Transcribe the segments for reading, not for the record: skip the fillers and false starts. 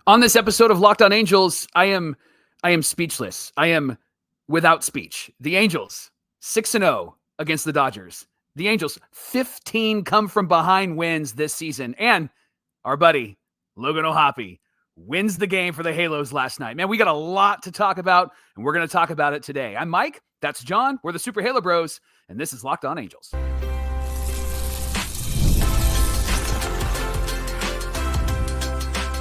On this episode of Locked On Angels, I am speechless. I am without speech. The Angels, 6-0 against the Dodgers. The Angels, 15 come from behind wins this season. And our buddy, Logan Ohtani, wins the game for the Halos last night. Man, we got a lot to talk about, and we're going to talk about it today. I'm Mike. That's John. We're the Super Halo Bros, and this is Locked On Angels.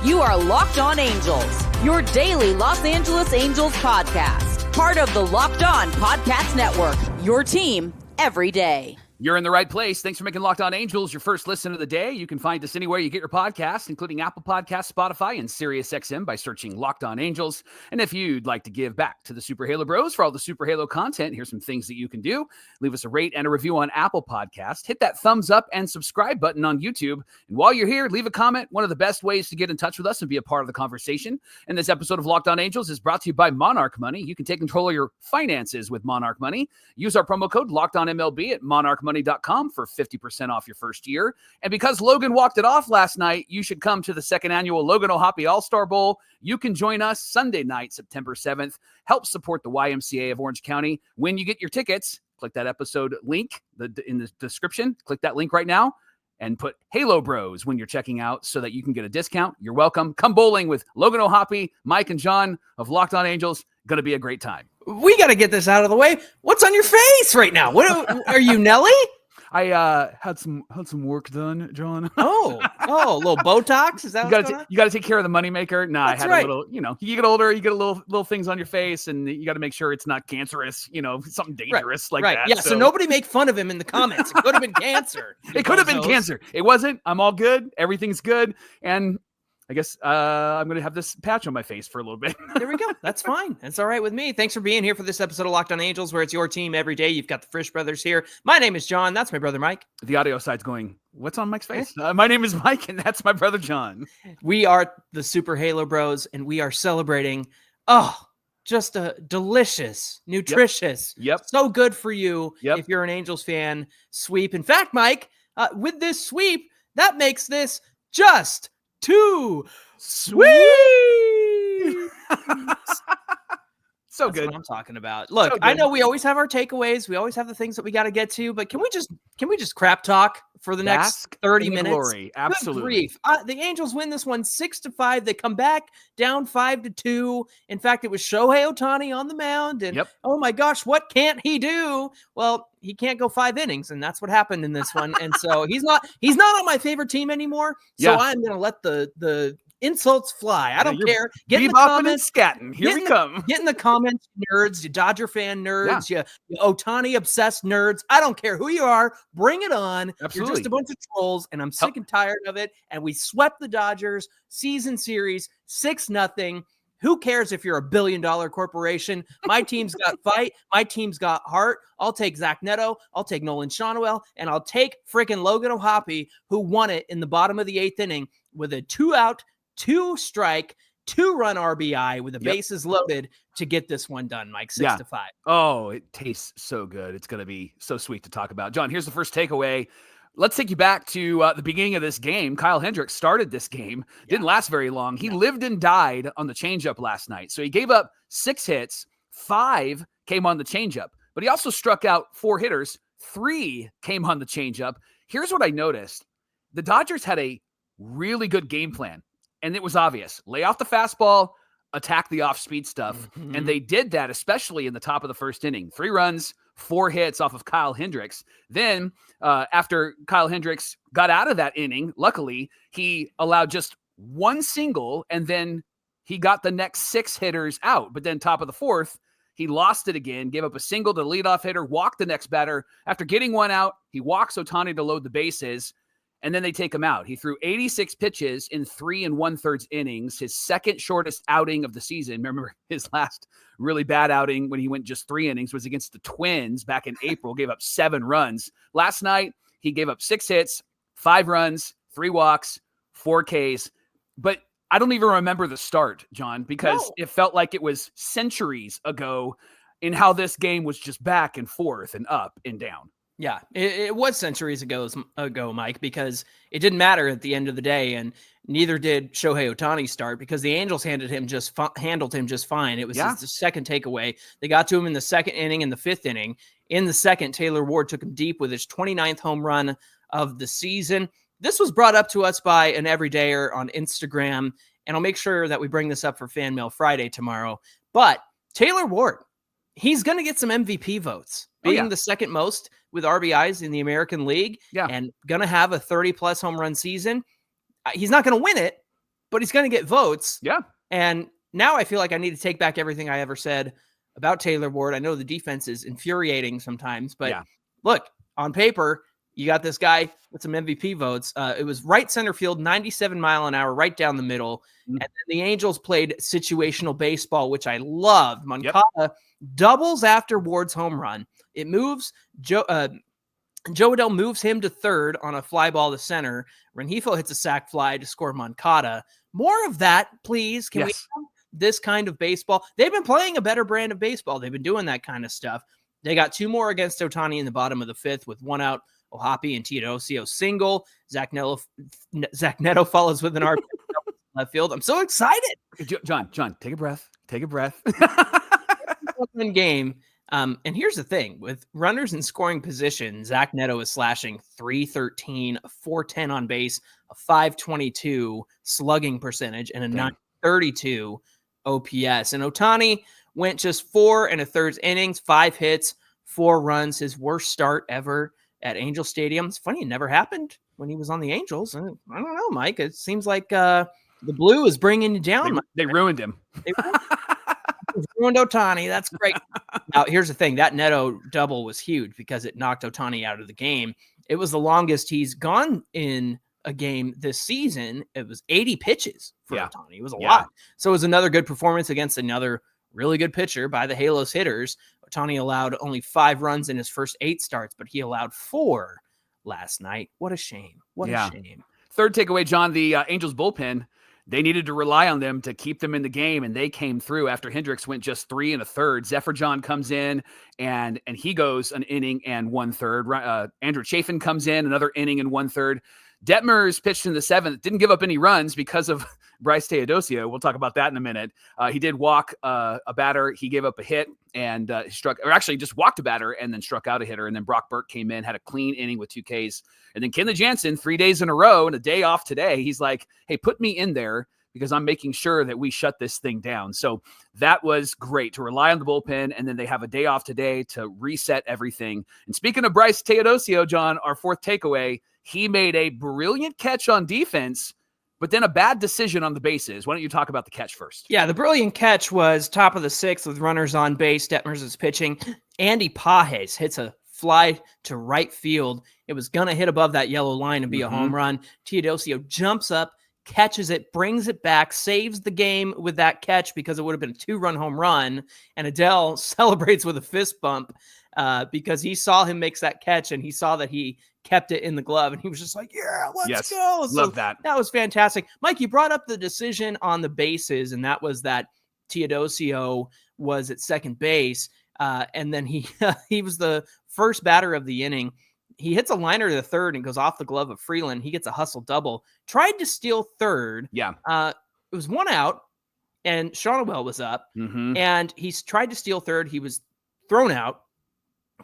You are Locked On Angels, your daily Los Angeles Angels podcast. Part of the Locked On Podcast Network, your team every day. You're in the right place. Thanks for making Locked On Angels your first listen of the day. You can find us anywhere you get your podcasts, including Apple Podcasts, Spotify, and SiriusXM by searching Locked On Angels. And if you'd like to give back to the Super Halo Bros for all the Super Halo content, here's some things that you can do. Leave us a rate and a review on Apple Podcasts. Hit that thumbs up and subscribe button on YouTube. And while you're here, leave a comment. One of the best ways to get in touch with us and be a part of the conversation. And this episode of Locked On Angels is brought to you by Monarch Money. You can take control of your finances with Monarch Money. Use our promo code LOCKEDONMLB at monarchmoney.com for 50% off your first year. And because Logan walked it off last night, you should come to the second annual Logan Ohtani All-Star Bowl. You can join us Sunday night, September 7th. Help support the YMCA of Orange County. When you get your tickets, click that episode link in the description. Click that link right now and put Halo Bros when you're checking out so that you can get a discount. You're welcome. Come bowling with Logan Ohtani, Mike, and John of Locked On Angels. Going to be a great time. We got to get this out of the way. What's on your face right now? What are you, Nelly? I had some work done, John. Oh, a little Botox? Is that you got to take care of the moneymaker? Nah, That's I had right. a little, you get older, you get a little things on your face, and you got to make sure it's not cancerous, something dangerous like that. Yeah, so nobody make fun of him in the comments. It could have been cancer. It could have been cancer. It wasn't. I'm all good. Everything's good. And I guess I'm going to have this patch on my face for a little bit. There we go. That's fine. That's all right with me. Thanks for being here for this episode of Locked On Angels, where it's your team every day. You've got the Frisch brothers here. My name is John. That's my brother, Mike. The audio side's going, what's on Mike's face? My name is Mike, and that's my brother, John. We are the Super Halo Bros, and we are celebrating, just a delicious, nutritious, so good for you if you're an Angels fan, sweep. In fact, Mike, with this sweep, that makes this just too sweet. So that's good. What I'm talking about. Look, I know we always have our takeaways. We always have the things that we got to get to, but can we just crap talk for the next 30 minutes? Glory. Absolutely. The Angels win this one 6-5. They come back down 5-2. In fact, it was Shohei Ohtani on the mound, and oh my gosh, what can't he do? Well, he can't go 5 innings, and that's what happened in this one. And so he's not on my favorite team anymore. So I'm going to let the insults fly. I don't care. Get in the comments. Scatting. Here we come. Get in the comments, nerds, you Dodger fan nerds, you Ohtani obsessed nerds. I don't care who you are. Bring it on. Absolutely. You're just a bunch of trolls, and I'm sick and tired of it. And we swept the Dodgers season series 6-0. Who cares if you're a billion-dollar corporation? My team's got fight. My team's got heart. I'll take Zach Neto. I'll take Nolan Shonwell. And I'll take freaking Logan Ohtani, who won it in the bottom of the 8th inning with a 2-out, 2-strike, 2-run RBI with the bases loaded to get this one done, Mike, 6-5. Oh, it tastes so good. It's going to be so sweet to talk about. John, here's the first takeaway. Let's take you back to the beginning of this game. Kyle Hendricks started this game. Didn't last very long. He lived and died on the changeup last night. So he gave up 6 hits. 5 came on the changeup. But he also struck out 4 hitters. 3 came on the changeup. Here's what I noticed. The Dodgers had a really good game plan. And it was obvious. Lay off the fastball, attack the off-speed stuff. Mm-hmm. And they did that, especially in the top of the first inning. 3 runs, 4 hits off of Kyle Hendricks. Then after Kyle Hendricks got out of that inning, luckily, he allowed just 1 single, and then he got the next 6 hitters out. But then top of the 4th, he lost it again, gave up a single to the leadoff hitter, walked the next batter. After getting 1 out, he walks Ohtani to load the bases. And then they take him out. He threw 86 pitches in 3 1/3 innings, his second shortest outing of the season. Remember, his last really bad outing when he went just 3 innings was against the Twins back in April, gave up 7 runs. Last night, he gave up 6 hits, 5 runs, 3 walks, 4 Ks. But I don't even remember the start, John, because it felt like it was centuries ago in how this game was just back and forth and up and down. Yeah, it was centuries ago, Mike, because it didn't matter at the end of the day, and neither did Shohei Ohtani start because the Angels handled him just fine. It was his second takeaway. They got to him in the second inning and the fifth inning. In the second, Taylor Ward took him deep with his 29th home run of the season. This was brought up to us by an everydayer on Instagram, and I'll make sure that we bring this up for Fan Mail Friday tomorrow. But Taylor Ward, he's going to get some MVP votes, being the second most with RBIs in the American League and going to have a 30-plus home run season. He's not going to win it, but he's going to get votes. Yeah. And now I feel like I need to take back everything I ever said about Taylor Ward. I know the defense is infuriating sometimes, but look, on paper, you got this guy with some MVP votes. It was right center field, 97 mile an hour, right down the middle. And then the Angels played situational baseball, which I loved. Moncada doubles after Ward's home run. It moves Joe Adell moves him to third on a fly ball to center. Rengifo hits a sac fly to score Moncada. More of that, please. Can we have this kind of baseball? They've been playing a better brand of baseball. They've been doing that kind of stuff. They got two more against Ohtani in the bottom of the fifth with one out. Ohapi and Teodosio single. Zach Neto follows with an RBI left field. I'm so excited. John, take a breath. Take a breath. One game. And here's the thing with runners in scoring position, Zach Neto is slashing .313, a .410 on base, a .522 slugging percentage, and a .932 OPS. And Ohtani went just 4 1/3 innings, 5 hits, 4 runs, his worst start ever at Angel Stadium. It's funny, it never happened when he was on the Angels. I don't know, Mike. It seems like the blue is bringing you down. They ruined him. They ruined Ohtani. That's great. Now, here's the thing. That Neto double was huge because it knocked Ohtani out of the game. It was the longest he's gone in a game this season. It was 80 pitches for Ohtani. It was a lot. So it was another good performance against another really good pitcher by the Halos hitters. Ohtani allowed only 5 runs in his first 8 starts, but he allowed 4 last night. What a shame. What a shame. Third takeaway, John, the Angels bullpen, they needed to rely on them to keep them in the game, and they came through after Hendricks went just 3 1/3. Zephyr John comes in, and he goes an inning and 1/3. Andrew Chafin comes in, another inning and 1/3. Detmers pitched in the 7th, didn't give up any runs because of Bryce Teodosio. We'll talk about that in a minute. He did walk a batter. He gave up a hit and just walked a batter and then struck out a hitter. And then Brock Burke came in, had a clean inning with 2 Ks. And then Kenley Jansen, 3 days in a row and a day off today. He's like, hey, put me in there because I'm making sure that we shut this thing down. So that was great to rely on the bullpen. And then they have a day off today to reset everything. And speaking of Bryce Teodosio, John, our fourth takeaway, he made a brilliant catch on defense, but then a bad decision on the bases. Why don't you talk about the catch first? Yeah, the brilliant catch was top of the 6th with runners on base. Detmers is pitching. Andy Pages hits a fly to right field. It was going to hit above that yellow line and be a home run. Teodosio jumps up, catches it, brings it back, saves the game with that catch because it would have been a 2-run home run. And Adell celebrates with a fist bump because he saw him make that catch and he saw that he kept it in the glove and he was just like, yeah, let's go. So love that. That was fantastic. Mike, you brought up the decision on the bases, and that was that Teodosio was at second base. And then he was the first batter of the inning. He hits a liner to the third and goes off the glove of Freeland. He gets a hustle double. Tried to steal third. Yeah. It was 1 out, and Shonwell was up. And he tried to steal third. He was thrown out,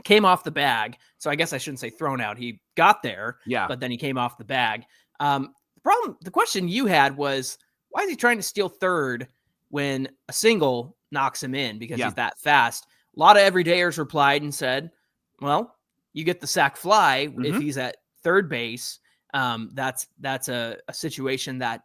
came off the bag. So I guess I shouldn't say thrown out. He got there, but then he came off the bag. The question you had was, why is he trying to steal third when a single knocks him in because he's that fast? A lot of everydayers replied and said, well, you get the sac fly if he's at third base. That's a situation that,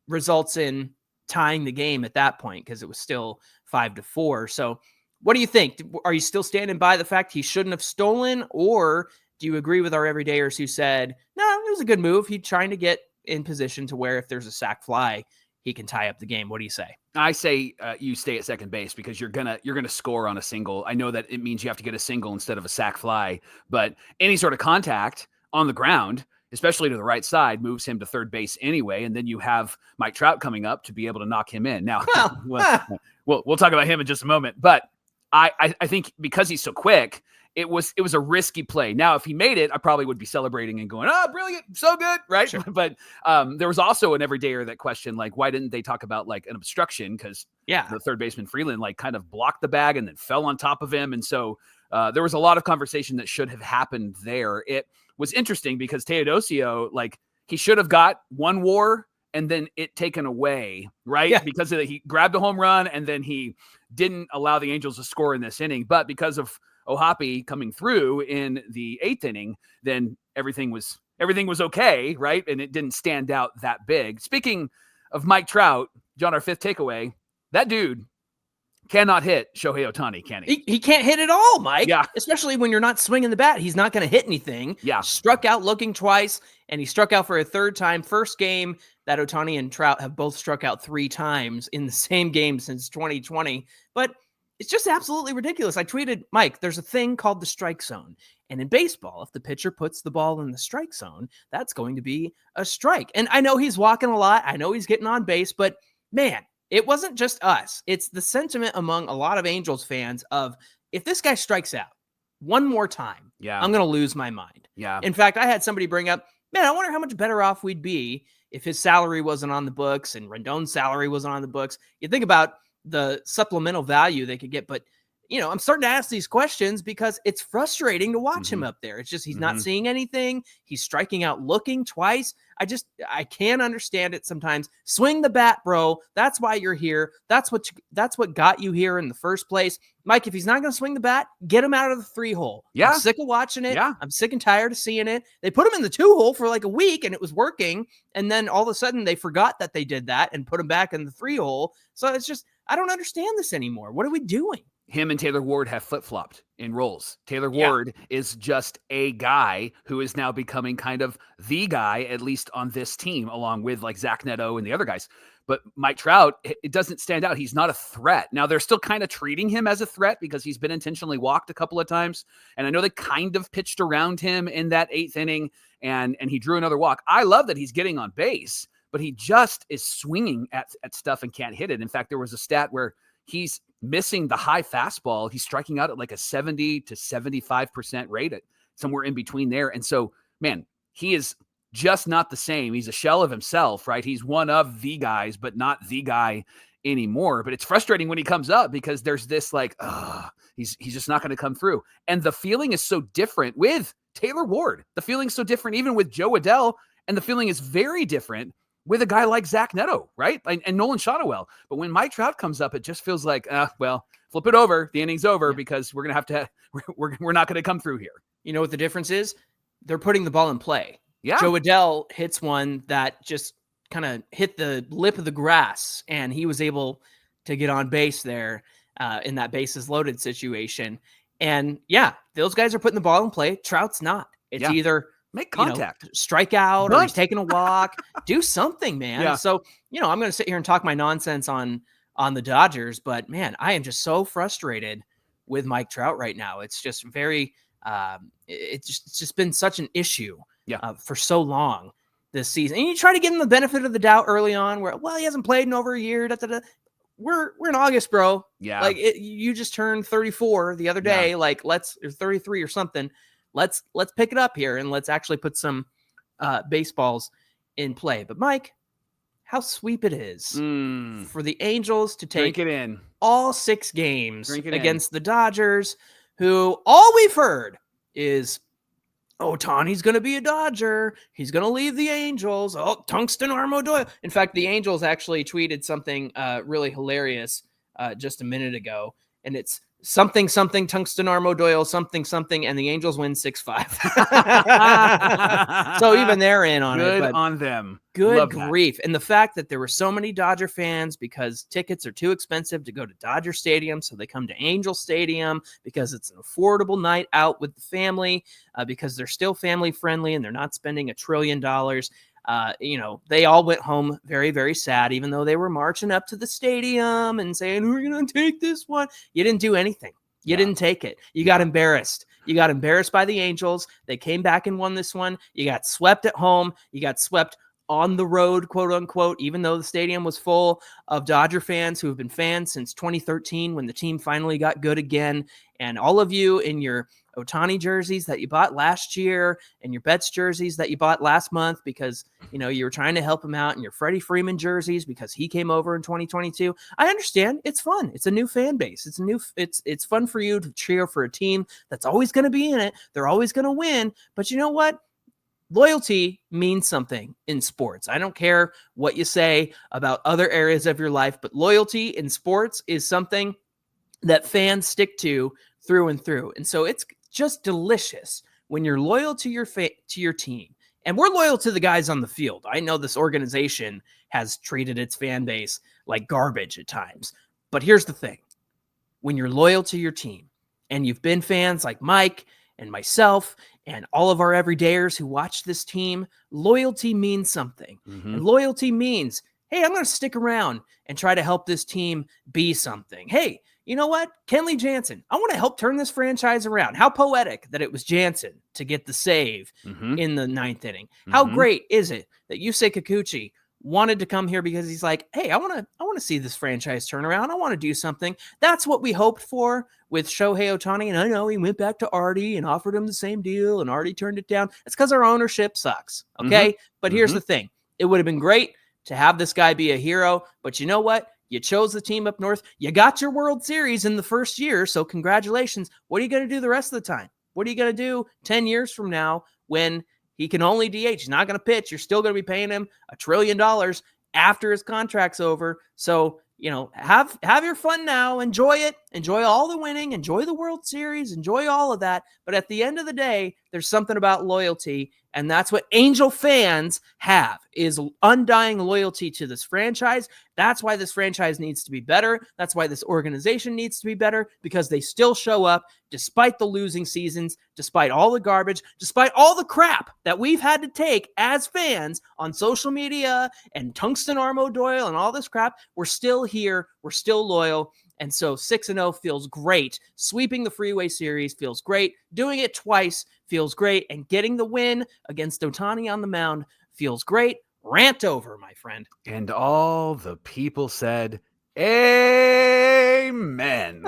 results in tying the game at that point because it was still 5-4. So what do you think? Are you still standing by the fact he shouldn't have stolen, or do you agree with our everydayers who said, no, it was a good move? He's trying to get in position to where if there's a sac fly, he can tie up the game. What do you say? I say you stay at second base because you're gonna score on a single. I know that it means you have to get a single instead of a sac fly, but any sort of contact on the ground, especially to the right side, moves him to third base anyway. And then you have Mike Trout coming up to be able to knock him in. Now, we'll talk about him in just a moment, but I think because he's so quick, it was a risky play. Now, if he made it, I probably would be celebrating and going, "Oh, brilliant, so good," right? Sure. But there was also an everydayer that questioned, like, why didn't they talk about like an obstruction? Because the third baseman Freeland like kind of blocked the bag and then fell on top of him, and so there was a lot of conversation that should have happened there. It was interesting because Teodosio, like, he should have got one WAR and then it taken away, right? Yeah. Because he grabbed a home run and then he didn't allow the Angels to score in this inning. But because of Ohtani coming through in the 8th inning, then everything was okay, right? And it didn't stand out that big. Speaking of Mike Trout, John, our 5th takeaway, that dude cannot hit Shohei Ohtani, can he? He can't hit at all, Mike. Yeah. Especially when you're not swinging the bat. He's not going to hit anything. Yeah. Struck out looking twice, and he struck out for a 3rd time. First game that Ohtani and Trout have both struck out 3 times in the same game since 2020. But it's just absolutely ridiculous. I tweeted, Mike, there's a thing called the strike zone. And in baseball, if the pitcher puts the ball in the strike zone, that's going to be a strike. And I know he's walking a lot. I know he's getting on base, but man, it wasn't just us. It's the sentiment among a lot of Angels fans of, if this guy strikes out one more time, I'm going to lose my mind. Yeah. In fact, I had somebody bring up, man, I wonder how much better off we'd be if his salary wasn't on the books and Rendon's salary wasn't on the books. You think about the supplemental value they could get, but I'm starting to ask these questions because it's frustrating to watch him up there. It's just, he's not seeing anything. He's striking out looking twice. I can't understand it sometimes. Swing the bat, bro. That's why you're here. That's what got you here in the first place. Mike, if he's not going to swing the bat, get him out of the 3-hole. Yeah. I'm sick of watching it. Yeah. I'm sick and tired of seeing it. They put him in the 2-hole for like a week and it was working. And then all of a sudden they forgot that they did that and put him back in the 3-hole. So it's just, I don't understand this anymore. What are we doing? Him and Taylor Ward have flip-flopped in roles. Taylor Ward is just a guy who is now becoming kind of the guy, at least on this team, along with like Zach Neto and the other guys. But Mike Trout, it doesn't stand out. He's not a threat. Now, they're still kind of treating him as a threat because he's been intentionally walked a couple of times. And I know they kind of pitched around him in that 8th inning, and he drew another walk. I love that he's getting on base, but he just is swinging at stuff and can't hit it. In fact, there was a stat where he's missing the high fastball. He's striking out at like a 70 to 75% rate, at somewhere in between there. And so, man, he is just not the same. He's a shell of himself, right? He's one of the guys, but not the guy anymore. But it's frustrating when he comes up because there's this like, he's just not going to come through. And the feeling is so different with Taylor Ward. The feeling's so different even with Joe Adell. And the feeling is very different with a guy like Zach Neto, right? And Nolan Shotwell. But when Mike Trout comes up, it just feels like, flip it over. The inning's over because we're going to have to, we're not going to come through here. You know what the difference is? They're putting the ball in play. Yeah. Joe Adell hits one that just kind of hit the lip of the grass, and he was able to get on base there in that bases loaded situation. And those guys are putting the ball in play. Trout's not. It's either make contact, strike out, or he's taking a walk, do something, man. Yeah. So, I'm going to sit here and talk my nonsense on the Dodgers, but man, I am just so frustrated with Mike Trout right now. It's just very, it's just been such an issue for so long this season. And you try to give him the benefit of the doubt early on where, he hasn't played in over a year. We're in August, bro. Yeah. Like you just turned 34 the other day. Like or 33 or something. Let's pick it up here and let's actually put some baseballs in play. But Mike, how sweep it is for the Angels to take it in all 6 games against the Dodgers, who all we've heard is, Ohtani's going to be a Dodger. He's going to leave the Angels. Oh, Tungsten Armo Doyle. In fact, the Angels actually tweeted something really hilarious just a minute ago, and it's something, Tungsten Armo Doyle, something, and the Angels win 6-5. So even they're in on it. Good on them. Good Love grief. And the fact that there were so many Dodger fans because tickets are too expensive to go to Dodger Stadium, so they come to Angel Stadium because it's an affordable night out with the family, because they're still family friendly and they're not spending $1 trillion. They all went home very, very sad, even though they were marching up to the stadium and saying, we're going to take this one. You didn't do anything. You didn't take it. You got embarrassed. You got embarrassed by the Angels. They came back and won this one. You got swept at home. You got swept on the road, quote unquote, even though the stadium was full of Dodger fans who have been fans since 2013 when the team finally got good again. And all of you in your Ohtani jerseys that you bought last year and your Betts jerseys that you bought last month because, you were trying to help him out, and your Freddie Freeman jerseys because he came over in 2022. I understand. It's fun. It's a new fan base. It's fun for you to cheer for a team that's always going to be in it. They're always going to win. But you know what? Loyalty means something in sports. I don't care what you say about other areas of your life, but loyalty in sports is something that fans stick to through and through. And so it's just delicious when you're loyal to your team. And we're loyal to the guys on the field. I know this organization has treated its fan base like garbage at times. But here's the thing. When you're loyal to your team and you've been fans like Mike and myself and all of our everydayers who watch this team, loyalty means something. Mm-hmm. And loyalty means, hey, I'm going to stick around and try to help this team be something. Hey, you know what? Kenley Jansen, I want to help turn this franchise around. How poetic that it was Jansen to get the save in the ninth inning. How great is it that Yusei Kikuchi wanted to come here because he's like, hey, I want to see this franchise turn around. I want to do something. That's what we hoped for with Shohei Ohtani. And I know he went back to Artie and offered him the same deal, and Artie turned it down. It's because our ownership sucks. Okay. But here's the thing. It would have been great to have this guy be a hero. But you know what? You chose the team up north. You got your World Series in the first year. So congratulations. What are you going to do the rest of the time? What are you going to do 10 years from now when he can only DH? He's not going to pitch. You're still going to be paying him $1 trillion after his contract's over. So, have your fun now. Enjoy it. Enjoy all the winning. Enjoy the World Series. Enjoy all of that. But at the end of the day, there's something about loyalty. And that's what Angel fans have, is undying loyalty to this franchise. That's why this franchise needs to be better. That's why this organization needs to be better, because they still show up despite the losing seasons, despite all the garbage, despite all the crap that we've had to take as fans on social media and Tungsten Armo Doyle and all this crap. We're still here. We're still loyal. And so 6-0 feels great. Sweeping the Freeway Series feels great. Doing it twice feels great. And getting the win against Ohtani on the mound feels great. Rant over, my friend. And all the people said, amen.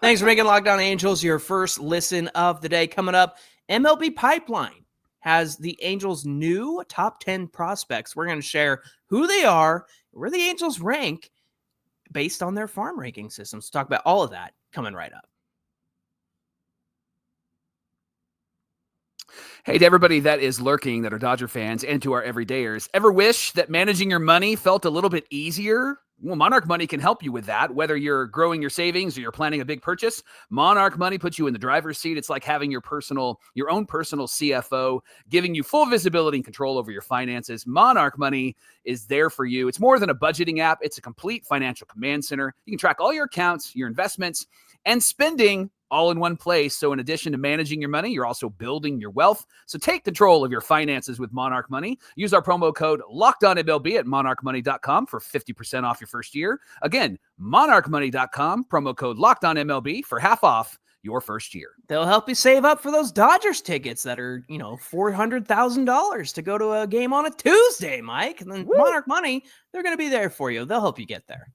Thanks for making Locked On Angels your first listen of the day. Coming up, MLB Pipeline has the Angels' new top 10 prospects. We're going to share who they are, where the Angels rank based on their farm ranking systems. Talk about all of that coming right up. Hey, to everybody that is lurking, that are Dodger fans, and to our everydayers, ever wish that managing your money felt a little bit easier? Well, Monarch Money can help you with that. Whether you're growing your savings or you're planning a big purchase, Monarch Money puts you in the driver's seat. It's like having your own personal CFO, giving you full visibility and control over your finances. Monarch Money is there for you. It's more than a budgeting app. It's a complete financial command center. You can track all your accounts, your investments, and spending all in one place. So in addition to managing your money, you're also building your wealth. So take control of your finances with Monarch Money. Use our promo code LOCKEDONMLB at monarchmoney.com for 50% off your first year. Again, monarchmoney.com, promo code LOCKEDONMLB for half off your first year. They'll help you save up for those Dodgers tickets that are, $400,000 to go to a game on a Tuesday, Mike. And then Monarch Money, they're going to be there for you. They'll help you get there.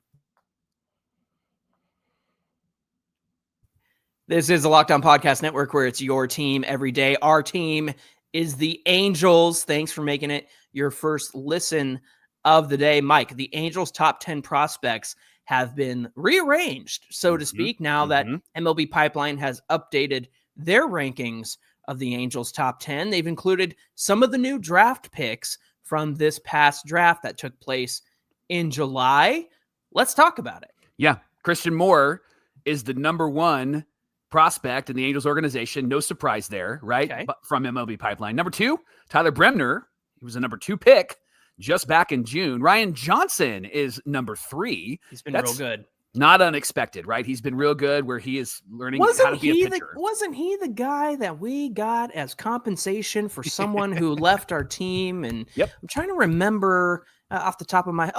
This is the Locked On Podcast Network, where it's your team every day. Our team is the Angels. Thanks for making it your first listen of the day. Mike, the Angels' top 10 prospects have been rearranged, so to speak, now that MLB Pipeline has updated their rankings of the Angels' top 10. They've included some of the new draft picks from this past draft that took place in July. Let's talk about it. Yeah, Christian Moore is the number one prospect in the Angels organization. No surprise there, right? Okay. From MLB Pipeline. Number 2, Tyler Bremner. He was a number 2 pick just back in June. Ryan Johnson is number 3. He's been real good. Not unexpected, right? He's been real good, where he is learning how to be a pitcher. Wasn't he the guy that we got as compensation for someone who left our team? And Yep. I'm trying to remember off the top of my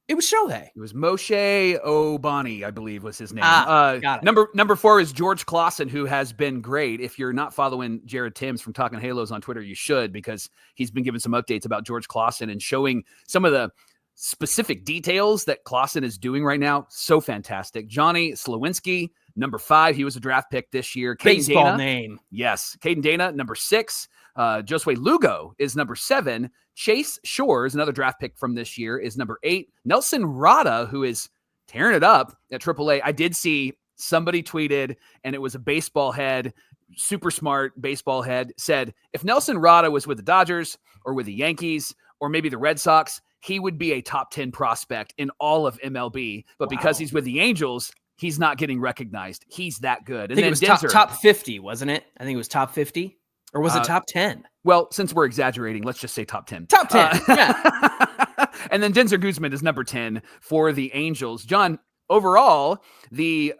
it was Shohei. It was Moshe Ohtani, I believe was his name. Got it. Number 4 is George Clausen, who has been great. If you're not following Jared Timms from Talkin' Halos on Twitter, you should, because he's been giving some updates about George Clausen and showing some of the specific details that Clausen is doing right now. So fantastic. Johnny Slowinski, number 5. He was a draft pick this year. Caden Baseball Dana, name. yes. Caden Dana, number 6. Josue Lugo is number 7. Chase Shores, another draft pick from this year, is number 8. Nelson Rada, who is tearing it up at AAA. I did see somebody tweeted, and it was a baseball head, super smart baseball head, said, if Nelson Rada was with the Dodgers or with the Yankees or maybe the Red Sox, he would be a top 10 prospect in all of MLB. But because he's with the Angels, he's not getting recognized. He's that good. And I think then it was top 50, wasn't it? I think it was top 50. Or was it top 10? Well, since we're exaggerating, let's just say top 10. Top 10, yeah. And then Denzer Guzman is number 10 for the Angels. John, overall, the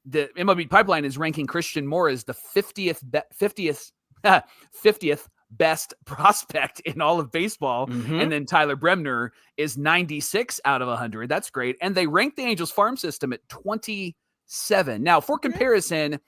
MLB Pipeline is ranking Christian Moore as the 50th best prospect in all of baseball. Mm-hmm. And then Tyler Bremner is 96 out of 100. That's great. And they rank the Angels farm system at 27. Now, for comparison,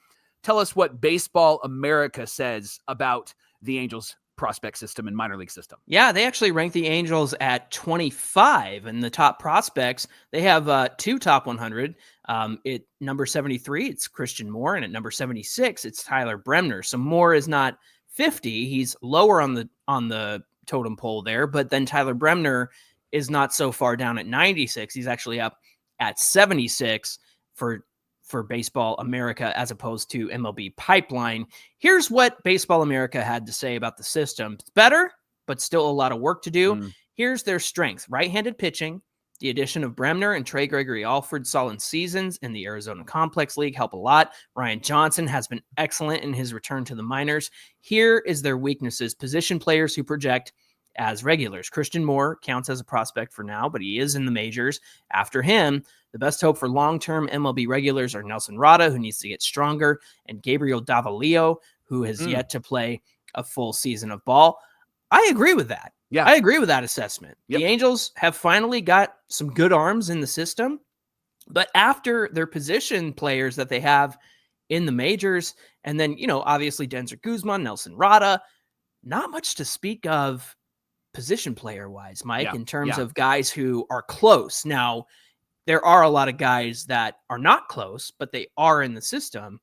tell us what Baseball America says about the Angels prospect system and minor league system. Yeah, they actually rank the Angels at 25 in the top prospects. They have 2 top 100. At number 73, it's Christian Moore, and at number 76, it's Tyler Bremner. So Moore is not 50; he's lower on the totem pole there. But then Tyler Bremner is not so far down at 96; he's actually up at 76 for Baseball America as opposed to MLB Pipeline. Here's what Baseball America had to say about the system. It's better, but still a lot of work to do. Here's their strength. Right-handed pitching. The addition of Bremner and Trey Gregory Alford solid seasons in the Arizona Complex League help a lot. Ryan Johnson has been excellent in his return to the minors. Here is their weaknesses. Position players who project as regulars. Christian Moore counts as a prospect for now, but he is in the majors. After him, the best hope for long-term MLB regulars are Nelson Rada, who needs to get stronger, and Gabriel Davalillo, who has yet to play a full season of ball. I agree with that. Yeah, I agree with that assessment. Yep. The Angels have finally got some good arms in the system, but after their position players that they have in the majors, and then, obviously Denzer Guzman, Nelson Rada, not much to speak of position player-wise, Mike, in terms of guys who are close. Now, there are a lot of guys that are not close, but they are in the system.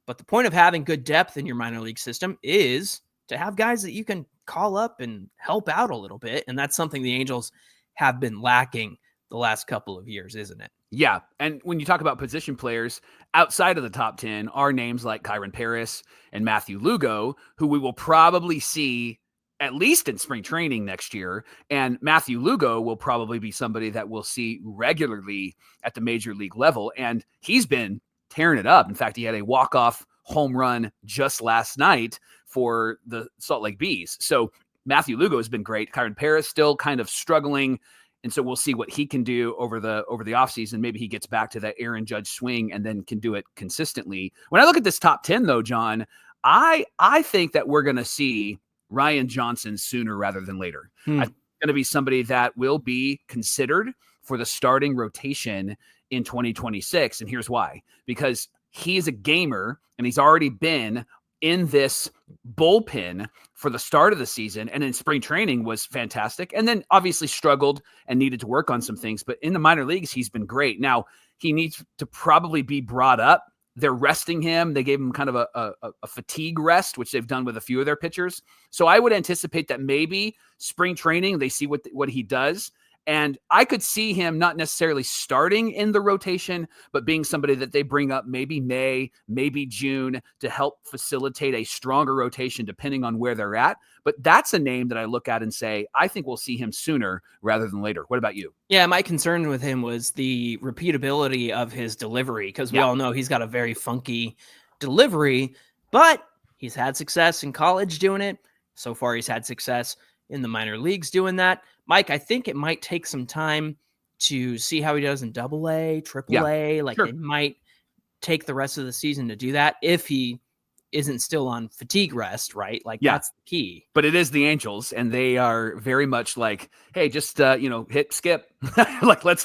But the point of having good depth in your minor league system is to have guys that you can call up and help out a little bit. And that's something the Angels have been lacking the last couple of years, isn't it? Yeah. And when you talk about position players outside of the top 10 are names like Kyron Paris and Matthew Lugo, who we will probably see at least in spring training next year. And Matthew Lugo will probably be somebody that we'll see regularly at the major league level. And he's been tearing it up. In fact, he had a walk-off home run just last night for the Salt Lake Bees. So Matthew Lugo has been great. Kyron Paris still kind of struggling. And so we'll see what he can do over the offseason. Maybe he gets back to that Aaron Judge swing and then can do it consistently. When I look at this top 10 though, John, I think that we're going to see Ryan Johnson sooner rather than later. I think going to be somebody that will be considered for the starting rotation in 2026. And here's why. Because he's a gamer and he's already been in this bullpen for the start of the season, and in spring training was fantastic, and then obviously struggled and needed to work on some things. But in the minor leagues, he's been great. Now, he needs to probably be brought up. They're resting him. They gave him kind of a fatigue rest, which they've done with a few of their pitchers. So I would anticipate that maybe spring training, they see what he does. And I could see him not necessarily starting in the rotation, but being somebody that they bring up maybe May, maybe June to help facilitate a stronger rotation depending on where they're at. But that's a name that I look at and say, I think we'll see him sooner rather than later. What about you? Yeah, my concern with him was the repeatability of his delivery, because we all know he's got a very funky delivery, but he's had success in college doing it. So far, he's had success in the minor leagues doing that. Mike, I think it might take some time to see how he does in AA, AAA. It might take the rest of the season to do that if he isn't still on fatigue rest, right? That's the key. But it is the Angels, and they are very much like, hey, just hit skip. Let's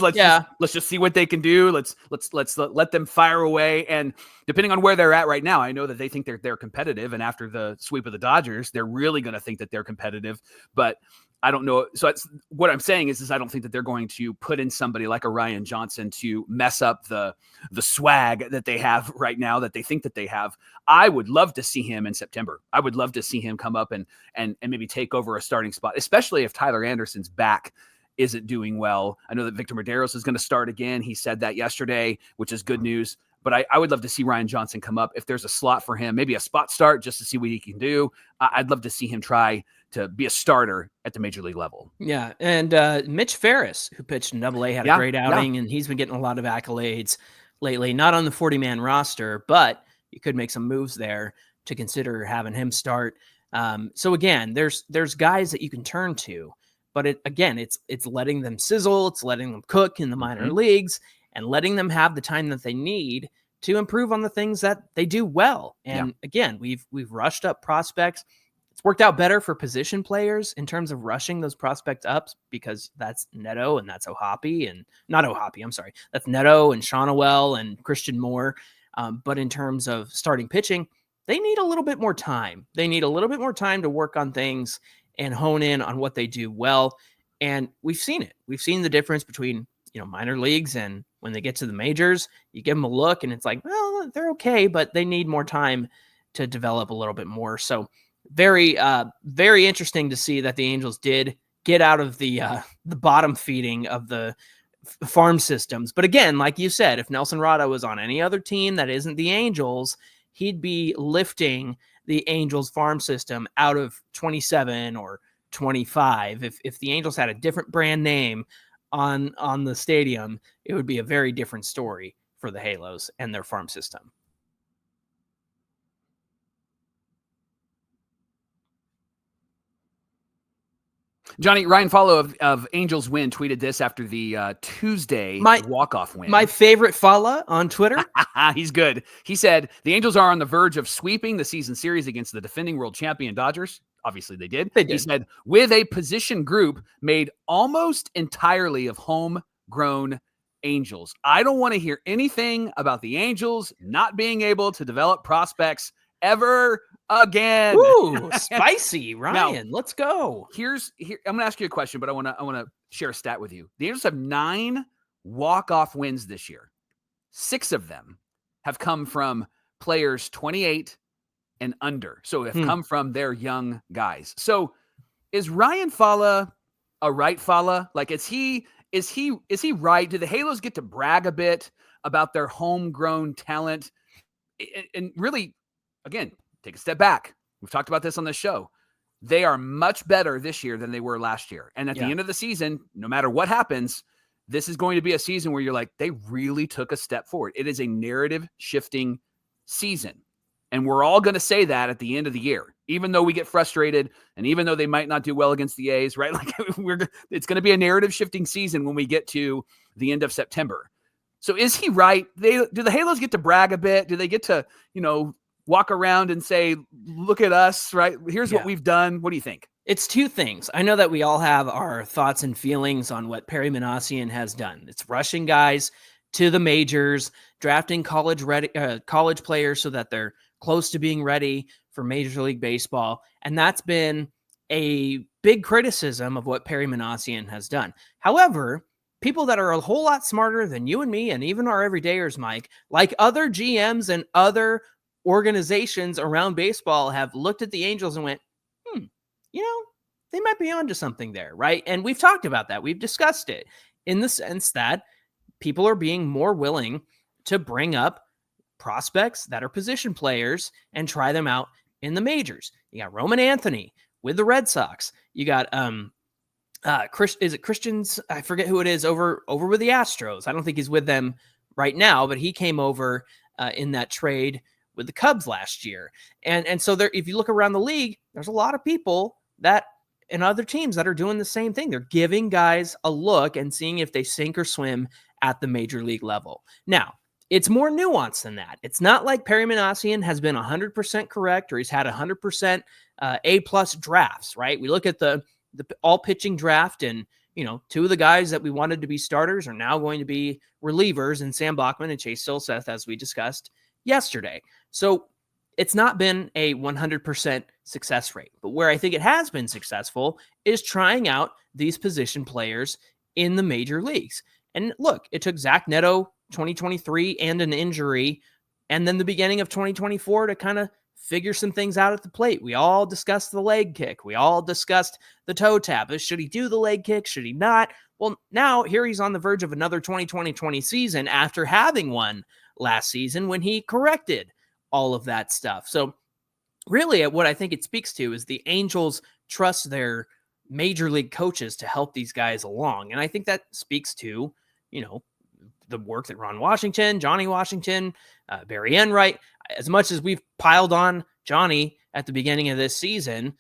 just see what they can do. Let's let them fire away. And depending on where they're at right now, I know that they think they're competitive, and after the sweep of the Dodgers, they're really going to think that they're competitive. But I don't know. So what I'm saying is I don't think that they're going to put in somebody like a Ryan Johnson to mess up the swag that they have right now, that they think that they have. I would love to see him in September. I would love to see him come up and maybe take over a starting spot, especially if Tyler Anderson's back isn't doing well. I know that Victor Medeiros is going to start again. He said that yesterday, which is good news. But I would love to see Ryan Johnson come up if there's a slot for him, maybe a spot start just to see what he can do. I'd love to see him try to be a starter at the major league level. Yeah, and Mitch Ferris, who pitched in AA, had a great outing, and he's been getting a lot of accolades lately. Not on the 40-man roster, but you could make some moves there to consider having him start. So again, there's guys that you can turn to, but it's letting them sizzle, it's letting them cook in the minor leagues, and letting them have the time that they need to improve on the things that they do well. And again, we've rushed up prospects. It's worked out better for position players in terms of rushing those prospects up because that's Neto and that's that's Neto and Shonowell and Christian Moore. But in terms of starting pitching, they need a little bit more time. They need a little bit more time to work on things and hone in on what they do well. And we've seen it. We've seen the difference between, minor leagues and when they get to the majors. You give them a look and it's like, well, they're okay, but they need more time to develop a little bit more. So very, very interesting to see that the Angels did get out of the bottom feeding of the farm systems. But again, like you said, if Nelson Rada was on any other team that isn't the Angels, he'd be lifting the Angels farm system out of 27 or 25. If the Angels had a different brand name on the stadium, it would be a very different story for the Halos and their farm system. Johnny, Ryan Follow of Angels Win tweeted this after the Tuesday walk-off win. My favorite follow on Twitter. He's good. He said, the Angels are on the verge of sweeping the season series against the defending world champion Dodgers. Obviously, they did. He said, with a position group made almost entirely of homegrown Angels. I don't want to hear anything about the Angels not being able to develop prospects ever again. Ooh, spicy, Ryan. Now, let's go. Here, I'm going to ask you a question, but I want to share a stat with you. The Angels have 9 walk-off wins this year. 6 of them have come from players 28 and under. So have come from their young guys. So is Ryan Fala a right Fala? Like, is he right? Do the Halos get to brag a bit about their homegrown talent? And really, again, take a step back. We've talked about this on the show. They are much better this year than they were last year. And at the end of the season, no matter what happens, this is going to be a season where you're like, they really took a step forward. It is a narrative shifting season. And we're all going to say that at the end of the year, even though we get frustrated and even though they might not do well against the A's, right? Like it's going to be a narrative shifting season when we get to the end of September. So is he right? Do the Halos get to brag a bit? Do they get to, walk around and say, look at us, right? Here's what we've done. What do you think? It's 2 things. I know that we all have our thoughts and feelings on what Perry Minasian has done. It's rushing guys to the majors, drafting college players so that they're close to being ready for Major League Baseball. And that's been a big criticism of what Perry Minasian has done. However, people that are a whole lot smarter than you and me and even our everydayers, Mike, like other GMs and other organizations around baseball have looked at the Angels and went, they might be onto something there, right? And we've talked about that. We've discussed it in the sense that people are being more willing to bring up prospects that are position players and try them out in the majors. You got Roman Anthony with the Red Sox. You got is it Christians? I forget who it is over with the Astros. I don't think he's with them right now, but he came over in that trade with the Cubs last year. And so there, if you look around the league, there's a lot of people that and other teams that are doing the same thing. They're giving guys a look and seeing if they sink or swim at the major league level. Now, it's more nuanced than that. It's not like Perry Minasian has been 100% correct or he's had 100% A+ drafts, right? We look at the all pitching draft and, 2 of the guys that we wanted to be starters are now going to be relievers in Sam Bachman and Chase Silseth, as we discussed yesterday. So it's not been a 100% success rate. But where I think it has been successful is trying out these position players in the major leagues. And look, it took Zach Neto 2023 and an injury, and then the beginning of 2024 to kind of figure some things out at the plate. We all discussed the leg kick. We all discussed the toe tap. Should he do the leg kick? Should he not? Well, now here he's on the verge of another 2020 season after having one last season when he corrected all of that stuff. So really what I think it speaks to is the Angels trust their major league coaches to help these guys along. And I think that speaks to, the work that Ron Washington, Johnny Washington, Barry Enright, as much as we've piled on Johnny at the beginning of this season,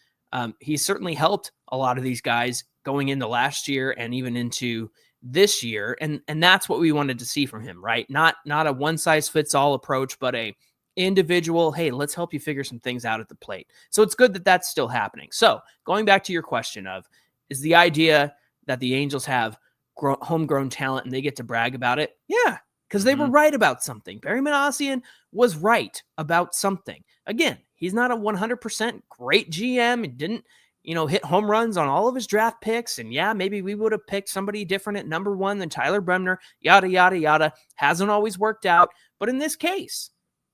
he's certainly helped a lot of these guys going into last year and even into this year. And that's what we wanted to see from him, right? Not a one size fits all approach, but a individual, hey, let's help you figure some things out at the plate. So it's good that that's still happening. So going back to your question of, is the idea that the Angels have homegrown talent and they get to brag about it? Yeah, because they were right about something. Barry Manassian was right about something. Again, he's not a 100% great GM. He didn't, hit home runs on all of his draft picks. And yeah, maybe we would have picked somebody different at number 1 than Tyler Bremner, yada, yada, yada. Hasn't always worked out. But in this case,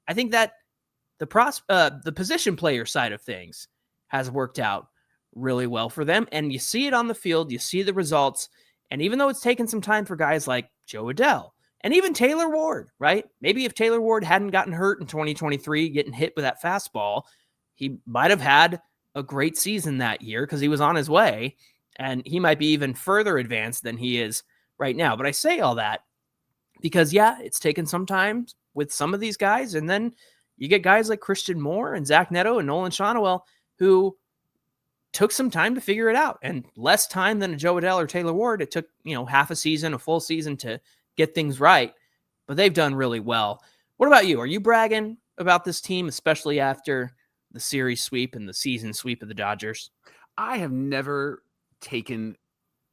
I think that the position player side of things has worked out really well for them. And you see it on the field. You see the results. And even though it's taken some time for guys like Joe Adell and even Taylor Ward, right? Maybe if Taylor Ward hadn't gotten hurt in 2023, getting hit with that fastball, he might have had a great season that year because he was on his way, and he might be even further advanced than he is right now. But I say all that because, yeah, it's taken some time with some of these guys, and then you get guys like Christian Moore and Zach Neto and Nolan Shonowell who took some time to figure it out, and less time than a Joe Adell or Taylor Ward. It took, half a season, a full season to get things right, but they've done really well. What about you? Are you bragging about this team, especially after the series sweep and the season sweep of the Dodgers? I have never taken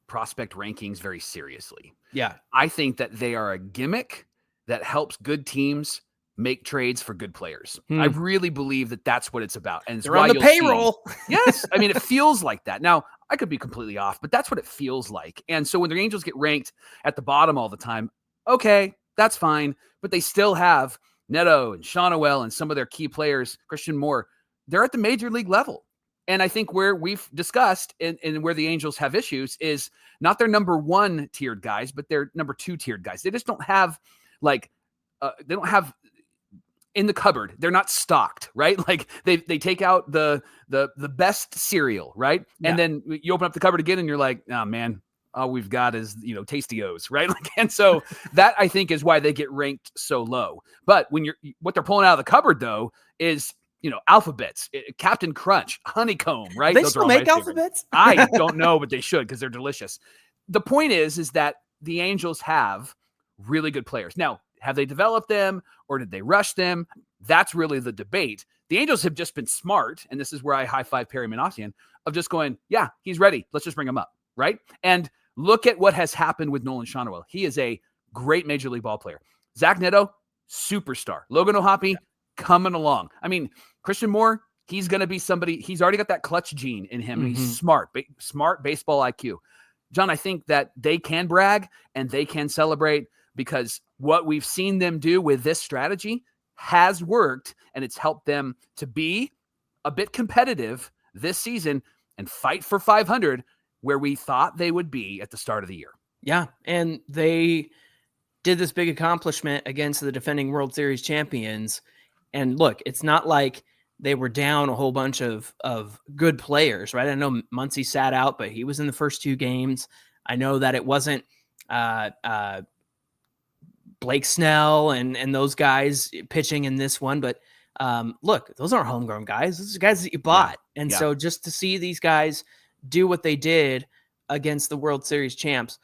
prospect rankings very seriously. Yeah. I think that they are a gimmick that helps good teams make trades for good players. I really believe that that's what it's about. And it's they're on the payroll. Yes. I mean, it feels like that. Now, I could be completely off, but that's what it feels like. And so when the Angels get ranked at the bottom all the time, okay, that's fine. But they still have Neto and Shonowell and some of their key players, Christian Moore, they're at the major league level. And I think where we've discussed and where the Angels have issues is not their number 1 tiered guys, but their number 2 tiered guys. They just don't have in the cupboard. They're not stocked, right? Like they take out the best cereal, right? Yeah. And then you open up the cupboard again and you're like, oh man, all we've got is, Tasty-O's, right? Like, and so that I think is why they get ranked so low. But what they're pulling out of the cupboard though is, alphabets, Captain Crunch, honeycomb, right? They still make alphabets? I don't know, but they should because they're delicious. The point is that the Angels have really good players. Now, have they developed them or did they rush them? That's really the debate. The Angels have just been smart, and this is where I high-five Perry Manassian, of just going, yeah, he's ready. Let's just bring him up, right? And look at what has happened with Nolan Shonowell. He is a great Major League ball player. Zach Neto, superstar. Logan O'Hoppe, coming along. I mean, Christian Moore, he's going to be somebody, he's already got that clutch gene in him. And he's smart baseball IQ. John, I think that they can brag and they can celebrate because what we've seen them do with this strategy has worked, and it's helped them to be a bit competitive this season and fight for 500 where we thought they would be at the start of the year. Yeah, and they did this big accomplishment against the defending World Series champions. And look, it's not like they were down a whole bunch of good players, right? I know Muncy sat out, but he was in the first 2 games. I know that it wasn't Blake Snell and those guys pitching in this one, but look, those aren't homegrown guys. Those are guys that you bought. Yeah. And so just to see these guys do what they did against the World Series champs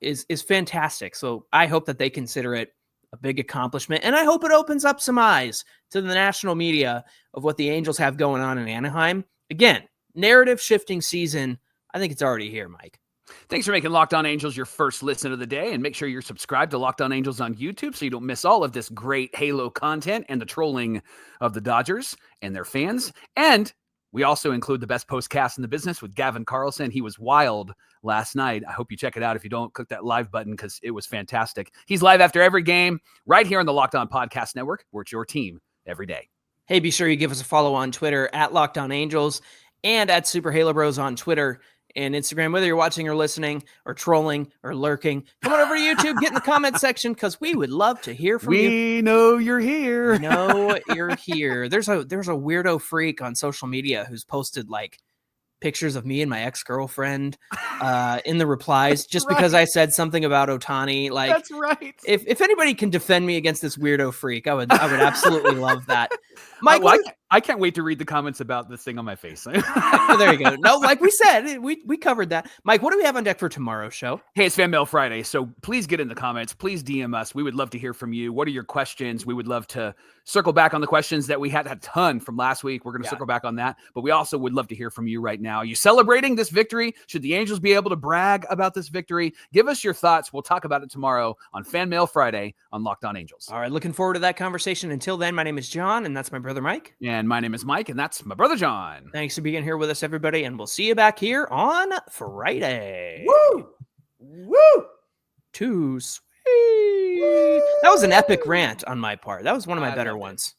is fantastic. So I hope that they consider it a big accomplishment, and I hope it opens up some eyes to the national media of what the Angels have going on in Anaheim. Again, narrative shifting season. I think it's already here, Mike. Thanks for making Locked On Angels your first listen of the day, and make sure you're subscribed to Locked On Angels on YouTube so you don't miss all of this great Halo content and the trolling of the Dodgers and their fans. And we also include the best postcast in the business with Gavin Carlson. He was wild last night. I hope you check it out. If you don't, click that live button because it was fantastic. He's live after every game right here on the Locked On Podcast Network, where it's your team every day. Hey, be sure you give us a follow on Twitter at Locked On Angels and at Super Halo Bros on Twitter and Instagram. Whether you're watching or listening or trolling or lurking, come on over to YouTube, get in the comment section because we would love to hear from you. We know you're here. We know you're here. There's a weirdo freak on social media who's posted like pictures of me and my ex-girlfriend in the replies just because I said something about Ohtani. Like, that's right. If anybody can defend me against this weirdo freak, I would absolutely love that. Mike, I can't wait to read the comments about this thing on my face. there you go. No, like we said, we covered that. Mike, what do we have on deck for tomorrow's show? Hey, it's Fan Mail Friday, so please get in the comments. Please DM us. We would love to hear from you. What are your questions? We would love to circle back on the questions that we had a ton from last week. We're going to circle back on that, but we also would love to hear from you right now. Are you celebrating this victory? Should the Angels be able to brag about this victory? Give us your thoughts. We'll talk about it tomorrow on Fan Mail Friday on Locked On Angels. All right, looking forward to that conversation. Until then, my name is John, and that's my brother Mike. And my name is Mike, and that's my brother John. Thanks for being here with us, everybody, and we'll see you back here on Friday. Woo! Woo! Too sweet. That was an epic rant on my part. That was one of my better ones.